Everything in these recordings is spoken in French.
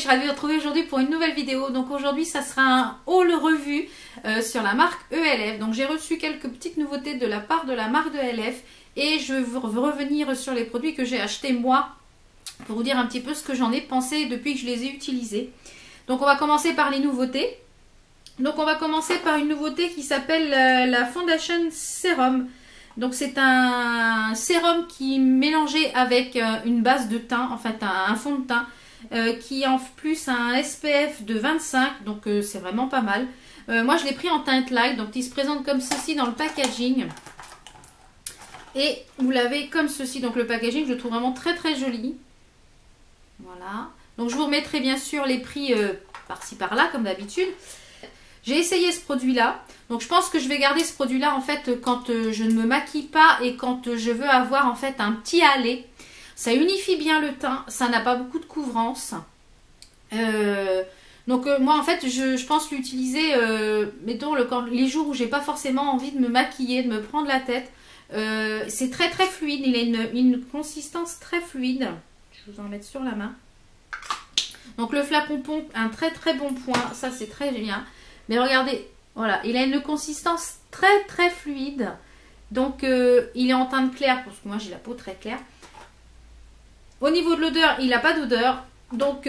suis ravie de vous retrouver aujourd'hui pour une nouvelle vidéo. Donc aujourd'hui ça sera un haul revue sur la marque ELF. Donc j'ai reçu quelques petites nouveautés de la part de la marque de ELF. Et je veux revenir sur les produits que j'ai achetés moi, pour vous dire un petit peu ce que j'en ai pensé depuis que je les ai utilisés. Donc on va commencer par les nouveautés. Donc on va commencer par une nouveauté qui s'appelle la Foundation Serum. Donc c'est un sérum qui est mélangé avec une base de teint, en fait un fond de teint, qui en plus a un SPF de 25, donc c'est vraiment pas mal. Moi je l'ai pris en teinte light, donc il se présente comme ceci dans le packaging. Et vous l'avez comme ceci, donc le packaging je le trouve vraiment très très joli. Voilà, donc je vous remettrai bien sûr les prix par-ci par-là comme d'habitude. J'ai essayé ce produit là, donc je pense que je vais garder ce produit là en fait quand je ne me maquille pas et quand je veux avoir en fait un petit hâlé. Ça unifie bien le teint, ça n'a pas beaucoup de couvrance. Donc moi en fait je pense l'utiliser mettons les jours où j'ai pas forcément envie de me maquiller, de me prendre la tête. C'est très très fluide, il a une consistance très fluide. Je vais vous en mettre sur la main. Donc le flacon pompe, un très très bon point, ça c'est très bien. Mais regardez, voilà, il a une consistance très très fluide. Donc il est en teinte claire, parce que moi j'ai la peau très claire. Au niveau de l'odeur, il n'a pas d'odeur. Donc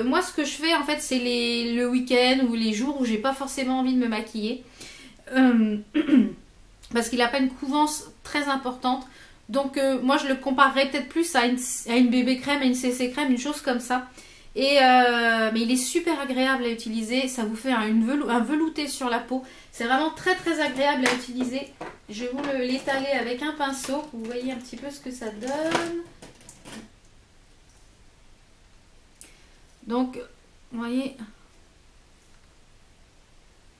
moi ce que je fais en fait c'est le week-end ou les jours où j'ai pas forcément envie de me maquiller. Parce qu'il n'a pas une couvrance très importante. Donc moi je le comparerais peut-être plus à une bébé crème, à une CC crème, une chose comme ça. Et mais il est super agréable à utiliser, ça vous fait un velouté sur la peau. C'est vraiment très très agréable à utiliser. Je vais vous l'étaler avec un pinceau, vous voyez un petit peu ce que ça donne. Donc, vous voyez,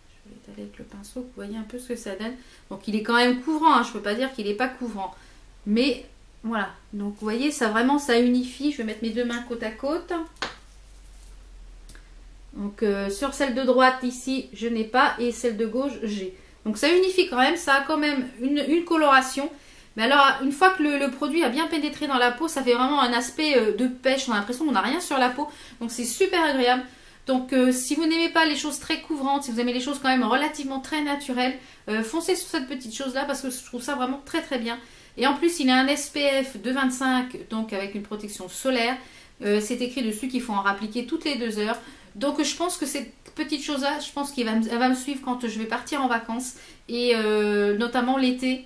je vais l'étaler avec le pinceau, vous voyez un peu ce que ça donne. Donc il est quand même couvrant, hein. Je ne peux pas dire qu'il n'est pas couvrant. Mais voilà, donc vous voyez, ça vraiment ça unifie. Je vais mettre mes deux mains côte à côte. Donc sur celle de droite ici je n'ai pas et celle de gauche j'ai. Donc ça unifie quand même, ça a quand même une coloration. Mais alors une fois que le produit a bien pénétré dans la peau, ça fait vraiment un aspect de pêche. On a l'impression qu'on n'a rien sur la peau. Donc c'est super agréable. Donc si vous n'aimez pas les choses très couvrantes, si vous aimez les choses quand même relativement très naturelles, foncez sur cette petite chose là parce que je trouve ça vraiment très très bien. Et en plus il a un SPF de 25, donc avec une protection solaire. C'est écrit dessus qu'il faut en appliquer toutes les 2 heures. Donc je pense que cette petite chose là, je pense qu'elle va me suivre quand je vais partir en vacances. Et notamment l'été.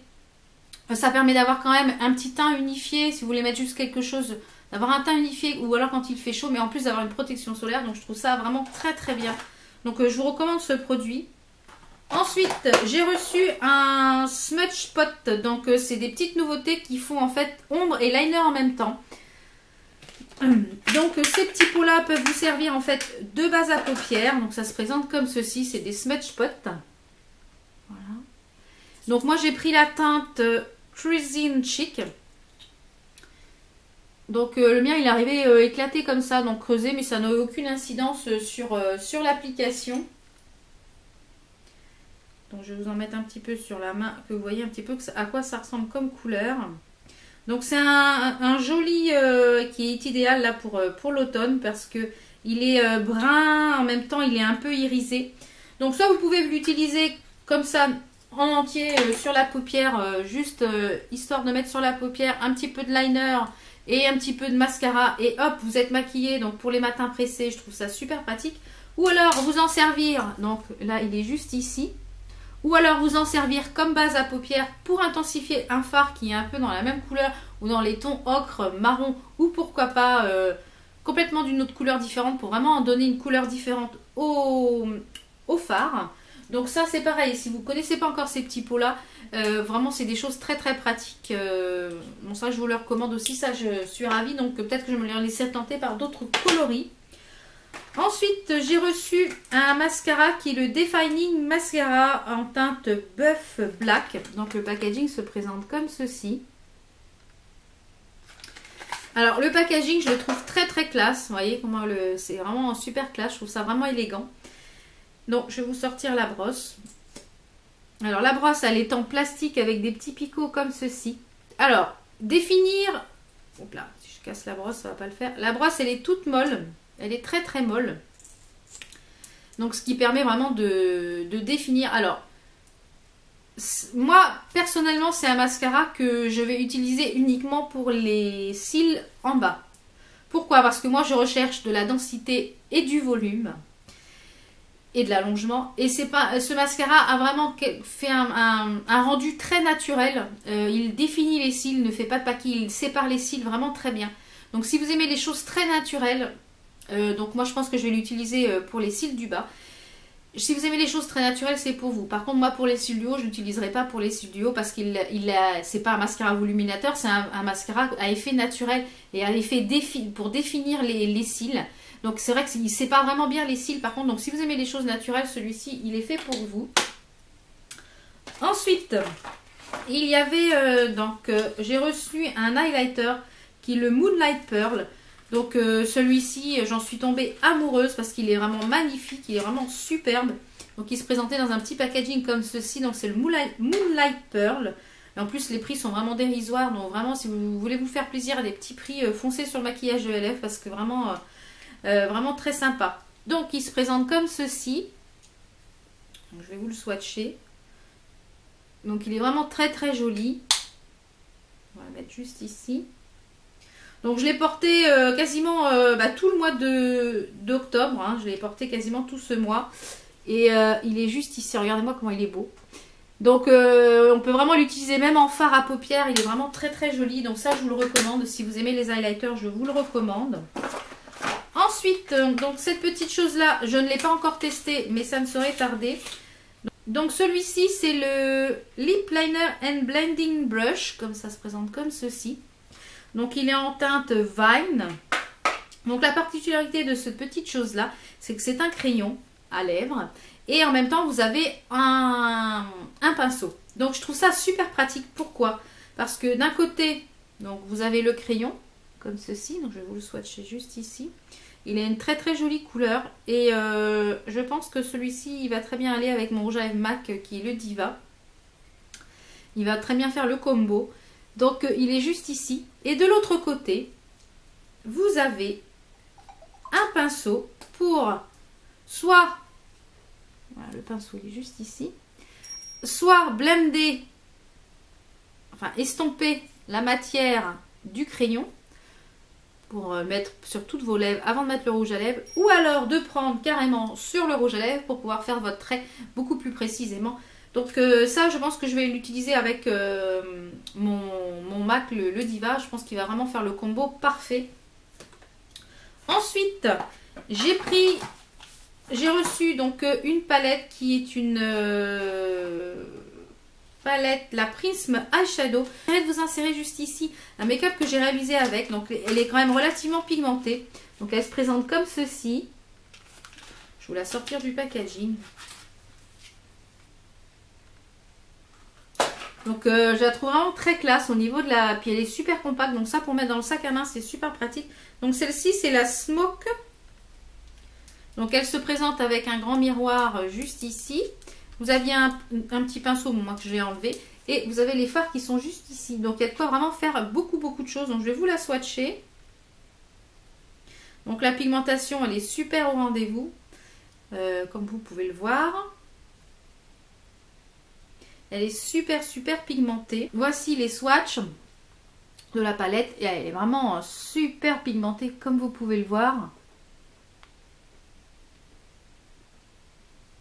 Ça permet d'avoir quand même un petit teint unifié. Si vous voulez mettre juste quelque chose, d'avoir un teint unifié. Ou alors quand il fait chaud, mais en plus d'avoir une protection solaire. Donc je trouve ça vraiment très très bien. Donc je vous recommande ce produit. Ensuite, j'ai reçu un Smudge Spot. Donc c'est des petites nouveautés qui font en fait ombre et liner en même temps. Donc ces petits pots là peuvent vous servir en fait de base à paupières. Donc ça se présente comme ceci, c'est des Smudge Spots. Voilà. Donc moi j'ai pris la teinte Cruising Chic. Donc le mien il est arrivé éclaté comme ça, donc creusé, mais ça n'a aucune incidence sur l'application. Donc je vais vous en mettre un petit peu sur la main, que vous voyez un petit peu à quoi ça ressemble comme couleur. Donc c'est un joli qui est idéal là pour l'automne parce que il est brun, en même temps il est un peu irisé. Donc soit vous pouvez l'utiliser comme ça en entier sur la paupière, juste histoire de mettre sur la paupière un petit peu de liner et un petit peu de mascara et hop vous êtes maquillé. Donc pour les matins pressés je trouve ça super pratique. Ou alors vous en servir, donc là il est juste ici. Ou alors vous en servir comme base à paupières pour intensifier un fard qui est un peu dans la même couleur ou dans les tons ocre, marron ou pourquoi pas complètement d'une autre couleur différente pour vraiment en donner une couleur différente au fard. Donc ça c'est pareil, si vous ne connaissez pas encore ces petits pots là, vraiment c'est des choses très très pratiques. Bon ça je vous le recommande aussi, ça je suis ravie, donc peut-être que je me les laisserai tenter par d'autres coloris. Ensuite, j'ai reçu un mascara qui est le Defining Mascara en teinte Buff Black. Donc le packaging se présente comme ceci. Alors le packaging, je le trouve très très classe. Vous voyez comment c'est vraiment super classe. Je trouve ça vraiment élégant. Donc je vais vous sortir la brosse. Alors la brosse, elle est en plastique avec des petits picots comme ceci. Alors, définir... Hop là, si je casse la brosse, ça va pas le faire. La brosse, elle est toute molle. Elle est très très molle. Donc ce qui permet vraiment de définir. Alors, moi personnellement c'est un mascara que je vais utiliser uniquement pour les cils en bas. Pourquoi? Parce que moi je recherche de la densité et du volume. Et de l'allongement. Et c'est pas, ce mascara a vraiment fait un rendu très naturel. Il définit les cils, ne fait pas de paquis, il sépare les cils vraiment très bien. Donc si vous aimez les choses très naturelles, donc moi je pense que je vais l'utiliser pour les cils du bas. Si vous aimez les choses très naturelles, c'est pour vous. Par contre, moi pour les cils du haut, je l'utiliserai pas pour les cils du haut parce c'est pas un mascara voluminateur, c'est un mascara à effet naturel et à effet pour définir les cils. Donc c'est vrai qu'il sépare vraiment bien les cils par contre. Donc si vous aimez les choses naturelles, celui-ci, il est fait pour vous. Ensuite, il y avait, j'ai reçu un highlighter qui est le Moonlight Pearl. Donc celui-ci, j'en suis tombée amoureuse parce qu'il est vraiment magnifique, il est vraiment superbe. Donc il se présentait dans un petit packaging comme ceci. Donc c'est le Moonlight Pearl. Et en plus les prix sont vraiment dérisoires. Donc vraiment si vous voulez vous faire plaisir à des petits prix, foncez sur le maquillage de LF parce que vraiment... vraiment très sympa. Donc il se présente comme ceci. Donc, je vais vous le swatcher. Donc il est vraiment très très joli. On va le mettre juste ici. Donc je l'ai porté quasiment tout le mois d'octobre. Hein. Je l'ai porté quasiment tout ce mois. Et il est juste ici. Regardez-moi comment il est beau. Donc on peut vraiment l'utiliser même en fard à paupières. Il est vraiment très très joli. Donc ça je vous le recommande. Si vous aimez les highlighters, je vous le recommande. Ensuite, donc cette petite chose-là, je ne l'ai pas encore testé, mais ça ne saurait tarder. Donc celui-ci, c'est le Lip Liner and Blending Brush, comme ça se présente comme ceci. Donc il est en teinte Vine. Donc la particularité de cette petite chose-là, c'est que c'est un crayon à lèvres. Et en même temps, vous avez un pinceau. Donc je trouve ça super pratique. Pourquoi? Parce que d'un côté, donc, vous avez le crayon, comme ceci. Donc je vais vous le swatcher juste ici. Il a une très très jolie couleur et je pense que celui-ci il va très bien aller avec mon rouge à lèvres MAC qui est le Diva. Il va très bien faire le combo. Donc il est juste ici. Et de l'autre côté, vous avez un pinceau pour soit, voilà, le pinceau il est juste ici, soit blender, enfin estomper la matière du crayon pour mettre sur toutes vos lèvres avant de mettre le rouge à lèvres, ou alors de prendre carrément sur le rouge à lèvres pour pouvoir faire votre trait beaucoup plus précisément. Donc ça je pense que je vais l'utiliser avec mon MAC le Diva. Je pense qu'il va vraiment faire le combo parfait. Ensuite j'ai reçu donc une palette qui est une palette, la Prism Eyeshadow. Je vais vous insérer juste ici un make-up que j'ai réalisé avec. Donc elle est quand même relativement pigmentée. Donc elle se présente comme ceci. Je vais vous la sortir du packaging. Donc je la trouve vraiment très classe au niveau de la... Puis elle est super compacte. Donc ça pour mettre dans le sac à main c'est super pratique. Donc celle-ci c'est la Smoke. Donc elle se présente avec un grand miroir juste ici. Vous aviez un petit pinceau, moi que j'ai enlevé. Et vous avez les fards qui sont juste ici. Donc il y a de quoi vraiment faire beaucoup de choses. Donc je vais vous la swatcher. Donc la pigmentation elle est super au rendez-vous. Comme vous pouvez le voir. Elle est super pigmentée. Voici les swatchs de la palette. Et elle est vraiment super pigmentée comme vous pouvez le voir.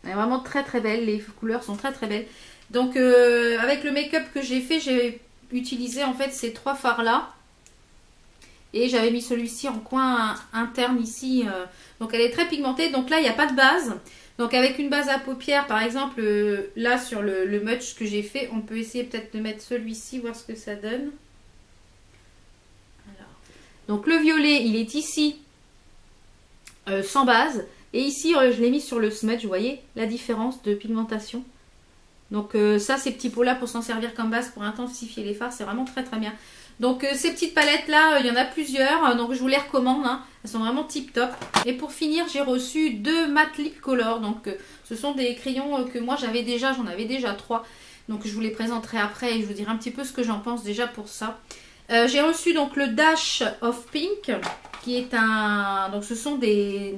Elle est vraiment très belle, les couleurs sont très belles. Donc avec le make-up que j'ai fait, j'ai utilisé en fait ces trois fards là. Et j'avais mis celui-ci en coin interne ici. Donc elle est très pigmentée. Donc là il n'y a pas de base. Donc avec une base à paupières par exemple, là sur le Much que j'ai fait, on peut essayer peut-être de mettre celui-ci, voir ce que ça donne. Alors. Donc le violet il est ici sans base. Et ici, je l'ai mis sur le smudge, vous voyez la différence de pigmentation. Donc ça, ces petits pots-là, pour s'en servir comme base, pour intensifier les fards, c'est vraiment très bien. Donc ces petites palettes-là, il y en a plusieurs, donc je vous les recommande. Hein. Elles sont vraiment tip-top. Et pour finir, j'ai reçu 2 Matte Lip Color. Donc ce sont des crayons que moi j'avais déjà, j'en avais déjà 3. Donc je vous les présenterai après et je vous dirai un petit peu ce que j'en pense déjà pour ça. J'ai reçu donc le Dash of Pink, qui est un... Donc ce sont des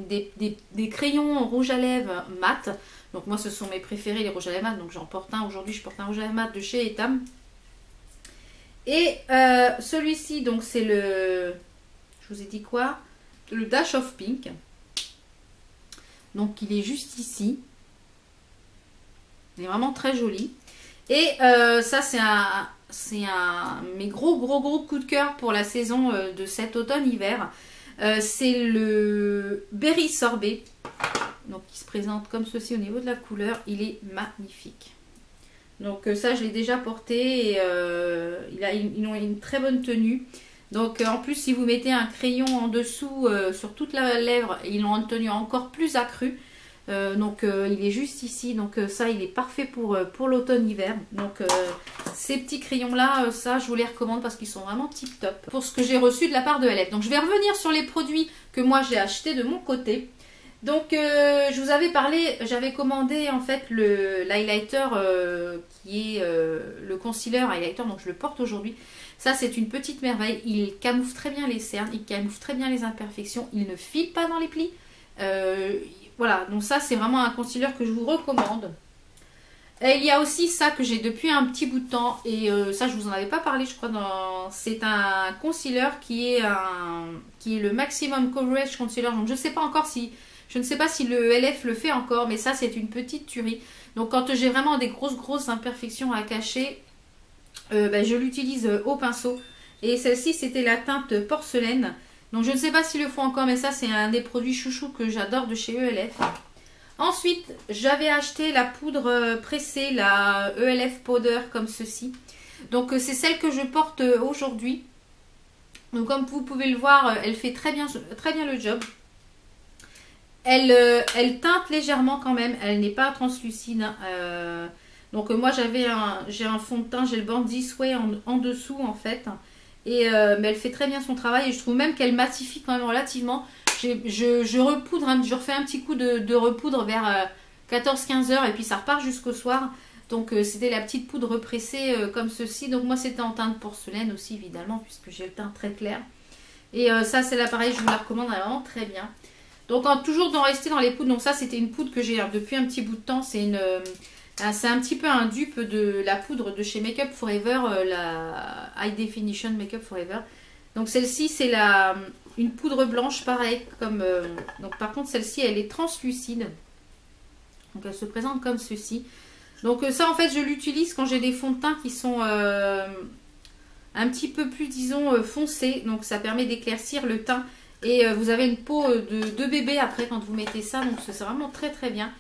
crayons rouge à lèvres mat. Donc moi ce sont mes préférés, les rouges à lèvres mat. Donc j'en porte un aujourd'hui, je porte un rouge à lèvres mat de chez Etam. Et celui-ci, donc c'est le... Je vous ai dit quoi? Le Dash of Pink. Donc il est juste ici. Il est vraiment très joli. Et ça c'est un mes gros coup de cœur pour la saison de cet automne-hiver. C'est le Berry Sorbet. Donc il se présente comme ceci au niveau de la couleur. Il est magnifique. Donc ça je l'ai déjà porté et ils ont une très bonne tenue. Donc en plus si vous mettez un crayon en dessous sur toute la lèvre, ils ont une tenue encore plus accrue. Donc il est juste ici, donc ça il est parfait pour l'automne-hiver. Donc ces petits crayons là, ça je vous les recommande parce qu'ils sont vraiment tip top pour ce que j'ai reçu de la part de LF. Donc je vais revenir sur les produits que moi j'ai achetés de mon côté. Donc je vous avais parlé, j'avais commandé en fait l'highlighter qui est le concealer highlighter, donc je le porte aujourd'hui. Ça c'est une petite merveille, il camoufle très bien les cernes, il camoufle très bien les imperfections, il ne file pas dans les plis. Voilà, donc ça c'est vraiment un concealer que je vous recommande. Et il y a aussi ça que j'ai depuis un petit bout de temps et ça je vous en avais pas parlé je crois. C'est un concealer qui est le Maximum Coverage Concealer. Donc je ne sais pas si le LF le fait encore, mais ça c'est une petite tuerie. Donc quand j'ai vraiment des grosses imperfections à cacher, je l'utilise au pinceau. Et celle-ci c'était la teinte porcelaine. Donc je ne sais pas s'ils le font encore, mais ça c'est un des produits chouchous que j'adore de chez ELF. Ensuite, j'avais acheté la poudre pressée, la ELF Powder comme ceci. Donc c'est celle que je porte aujourd'hui. Donc comme vous pouvez le voir, elle fait très bien le job. Elle teinte légèrement quand même, elle n'est pas translucide. Donc moi j'ai un fond de teint, j'ai le Born This Way en dessous en fait. Et mais elle fait très bien son travail et je trouve même qu'elle matifie quand même relativement. Je repoudre, je refais un petit coup de repoudre vers 14-15 heures et puis ça repart jusqu'au soir. Donc c'était la petite poudre pressée comme ceci. Donc moi c'était en teinte porcelaine aussi évidemment puisque j'ai le teint très clair. Et ça c'est l'appareil, je vous la recommande, elle est vraiment très bien. Donc toujours rester dans les poudres. Donc ça c'était une poudre que j'ai depuis un petit bout de temps. C'est un petit peu un dupe de la poudre de chez Make Up Forever, la High Definition Make Up Forever. Donc celle-ci c'est une poudre blanche pareil comme donc par contre celle-ci elle est translucide. Donc elle se présente comme ceci. Donc ça en fait je l'utilise quand j'ai des fonds de teint qui sont un petit peu plus disons foncés. Donc ça permet d'éclaircir le teint et vous avez une peau de bébé après quand vous mettez ça. Donc c'est vraiment très bien.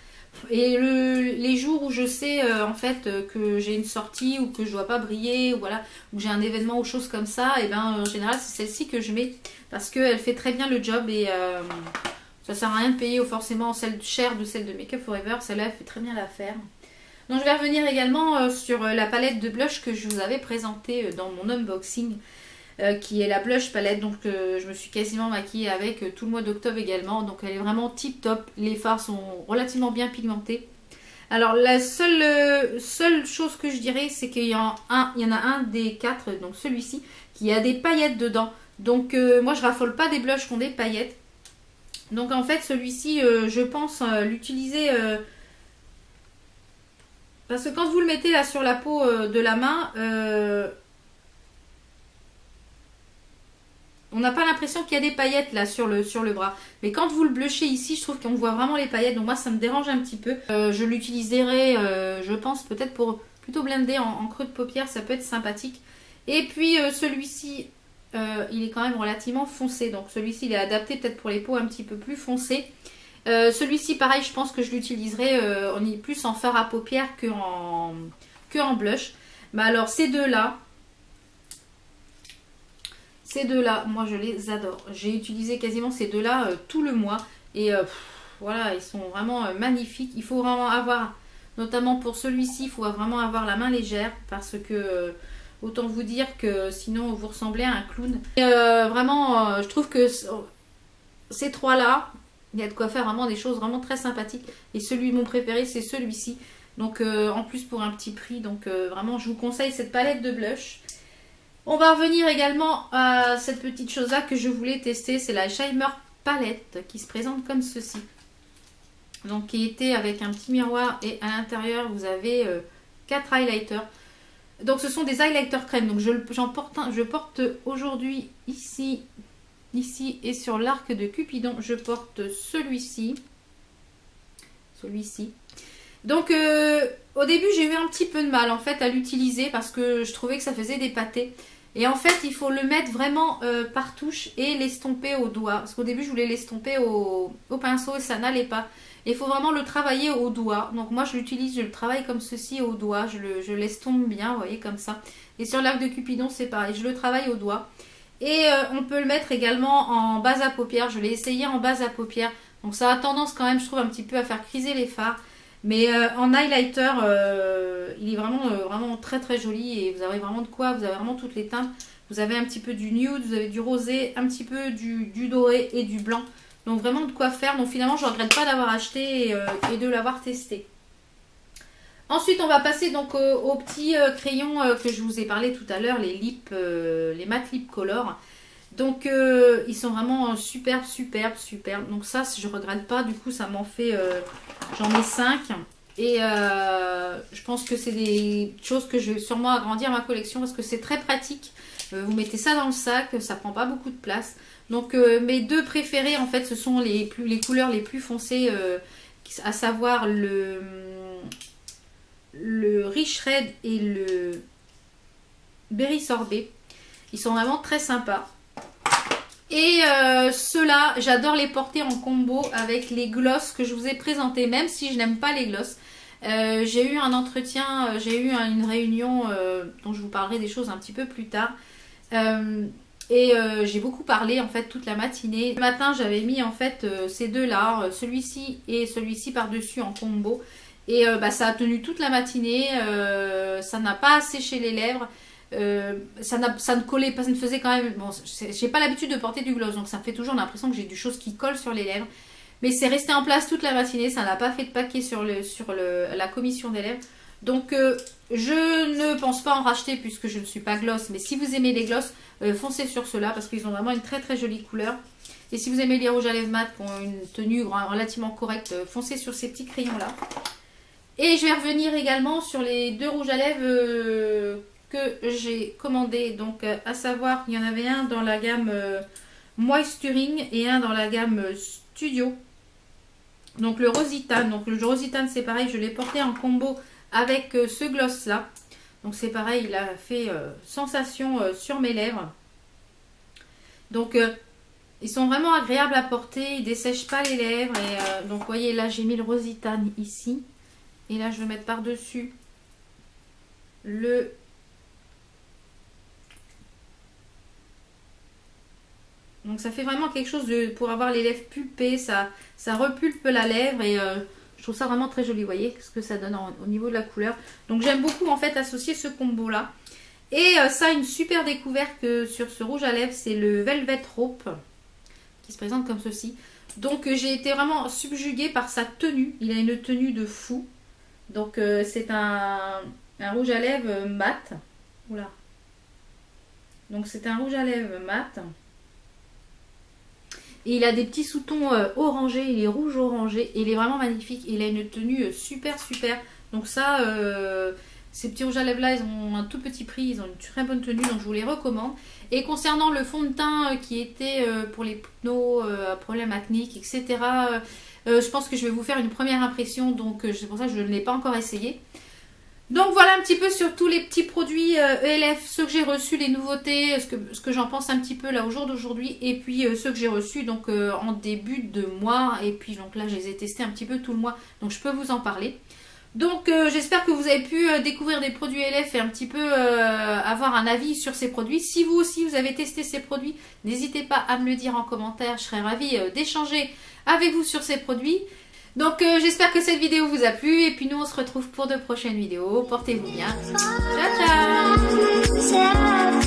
Et les jours où je sais en fait que j'ai une sortie ou que je dois pas briller ou voilà, ou j'ai un événement ou chose comme ça, et ben en général c'est celle-ci que je mets parce qu'elle fait très bien le job et ça sert à rien de payer forcément celle chère de celle de Make Up Forever. Celle-là elle fait très bien l'affaire. Donc je vais revenir également sur la palette de blush que je vous avais présentée dans mon unboxing. Qui est la blush palette, donc je me suis quasiment maquillée avec tout le mois d'octobre également, donc elle est vraiment tip top, les fards sont relativement bien pigmentés. Alors la seule chose que je dirais c'est qu'il y en a un des 4, donc celui-ci, qui a des paillettes dedans, donc moi je raffole pas des blushs qui ont des paillettes, donc en fait celui-ci je pense l'utiliser parce que quand vous le mettez là sur la peau de la main, on n'a pas l'impression qu'il y a des paillettes là sur le bras. Mais quand vous le blushez ici, je trouve qu'on voit vraiment les paillettes. Donc moi ça me dérange un petit peu. Je l'utiliserai, je pense, peut-être pour plutôt blender en creux de paupière. Ça peut être sympathique. Et puis celui-ci, il est quand même relativement foncé. Donc celui-ci, il est adapté peut-être pour les peaux un petit peu plus foncées. Celui-ci, pareil, je pense que je l'utiliserai plus en fard à paupières que en blush. Mais alors ces deux-là... Ces deux-là, moi je les adore. J'ai utilisé quasiment ces deux-là tout le mois. Et voilà, ils sont vraiment magnifiques. Il faut vraiment avoir, notamment pour celui-ci, il faut vraiment avoir la main légère. Parce que, autant vous dire que sinon vous ressemblez à un clown. Et, vraiment, je trouve que ces trois-là, il y a de quoi faire vraiment des choses vraiment très sympathiques. Et mon préféré, c'est celui-ci. Donc en plus pour un petit prix. Donc vraiment, je vous conseille cette palette de blush. On va revenir également à cette petite chose là que je voulais tester, c'est la Shimmer Palette qui se présente comme ceci. Donc qui était avec un petit miroir et à l'intérieur vous avez 4 highlighters. Donc ce sont des highlighters crème. Donc je porte aujourd'hui ici et sur l'arc de Cupidon je porte celui-ci. Donc au début j'ai eu un petit peu de mal en fait à l'utiliser parce que je trouvais que ça faisait des pâtés. Et en fait il faut le mettre vraiment par touche et l'estomper au doigt. Parce qu'au début je voulais l'estomper au pinceau et ça n'allait pas. Il faut vraiment le travailler au doigt. Donc moi je l'utilise, je le travaille comme ceci au doigt. Je l'estompe bien, vous voyez, comme ça. Et sur l'arc de Cupidon c'est pareil, je le travaille au doigt. Et on peut le mettre également en base à paupières. Je l'ai essayé en base à paupières. Donc ça a tendance quand même, je trouve, un petit peu à faire criser les fards. Mais en highlighter, il est vraiment très très joli. Et vous avez vraiment de quoi, vous avez vraiment toutes les teintes. Vous avez un petit peu du nude, vous avez du rosé, un petit peu du doré et du blanc. Donc vraiment de quoi faire. Donc finalement je ne regrette pas d'avoir acheté et de l'avoir testé. Ensuite on va passer donc aux petits crayons que je vous ai parlé tout à l'heure, les matte lip color. Donc ils sont vraiment superbes. Donc ça je ne regrette pas, du coup ça m'en fait, j'en ai 5. Et je pense que c'est des choses que je vais sûrement agrandir ma collection parce que c'est très pratique. Vous mettez ça dans le sac, ça prend pas beaucoup de place. Donc mes deux préférés en fait ce sont les couleurs les plus foncées, à savoir le Rich Red et le Berry Sorbet. Ils sont vraiment très sympas. Et ceux-là, j'adore les porter en combo avec les gloss que je vous ai présentés, même si je n'aime pas les gloss. J'ai eu un entretien, j'ai eu une réunion dont je vous parlerai des choses un petit peu plus tard. J'ai beaucoup parlé en fait toute la matinée. Le matin j'avais mis en fait ces deux-là, celui-ci et celui-ci par-dessus en combo. Et ça a tenu toute la matinée, ça n'a pas asséché les lèvres. Ça ne collait pas, ça ne faisait quand même, bon, j'ai pas l'habitude de porter du gloss donc ça me fait toujours l'impression que j'ai des choses qui collent sur les lèvres, mais c'est resté en place toute la matinée, ça n'a pas fait de paquet sur la commission des lèvres. Donc je ne pense pas en racheter puisque je ne suis pas gloss, mais si vous aimez les gloss, foncez sur ceux-là parce qu'ils ont vraiment une très très jolie couleur. Et si vous aimez les rouges à lèvres mat qui ont une tenue relativement correcte, foncez sur ces petits crayons là. Et je vais revenir également sur les deux rouges à lèvres que j'ai commandé, donc à savoir qu'il y en avait un dans la gamme Moisturing et un dans la gamme Studio. Donc le Rositane, c'est pareil, je l'ai porté en combo avec ce gloss là. Donc c'est pareil, il a fait sensation sur mes lèvres. Donc ils sont vraiment agréables à porter, ils dessèchent pas les lèvres. Et donc vous voyez là j'ai mis le Rositane ici. Et là je vais mettre par dessus le... Donc ça fait vraiment quelque chose pour avoir les lèvres pulpées, ça repulpe la lèvre et je trouve ça vraiment très joli, vous voyez ce que ça donne au niveau de la couleur. Donc j'aime beaucoup en fait associer ce combo là. Et ça, une super découverte sur ce rouge à lèvres, c'est le Velvet Rope qui se présente comme ceci. Donc j'ai été vraiment subjuguée par sa tenue, il a une tenue de fou. Donc c'est un rouge à lèvres mat. Oula. Donc c'est un rouge à lèvres mat. Et il a des petits sous-tons orangés, il est rouge orangé et il est vraiment magnifique. Il a une tenue super. Donc ça, ces petits rouges à lèvres là, ils ont un tout petit prix, ils ont une très bonne tenue, donc je vous les recommande. Et concernant le fond de teint qui était pour les pneus, problèmes acniques, etc., je pense que je vais vous faire une première impression, donc c'est pour ça que je ne l'ai pas encore essayé. Donc voilà un petit peu sur tous les petits produits ELF, ceux que j'ai reçus, les nouveautés, ce que j'en pense un petit peu là au jour d'aujourd'hui, et puis ceux que j'ai reçus donc en début de mois, et puis donc là je les ai testés un petit peu tout le mois, donc je peux vous en parler. Donc j'espère que vous avez pu découvrir des produits ELF et un petit peu avoir un avis sur ces produits. Si vous aussi vous avez testé ces produits, n'hésitez pas à me le dire en commentaire, je serais ravie d'échanger avec vous sur ces produits. Donc j'espère que cette vidéo vous a plu et puis nous on se retrouve pour de prochaines vidéos. Portez-vous bien. Ciao ciao.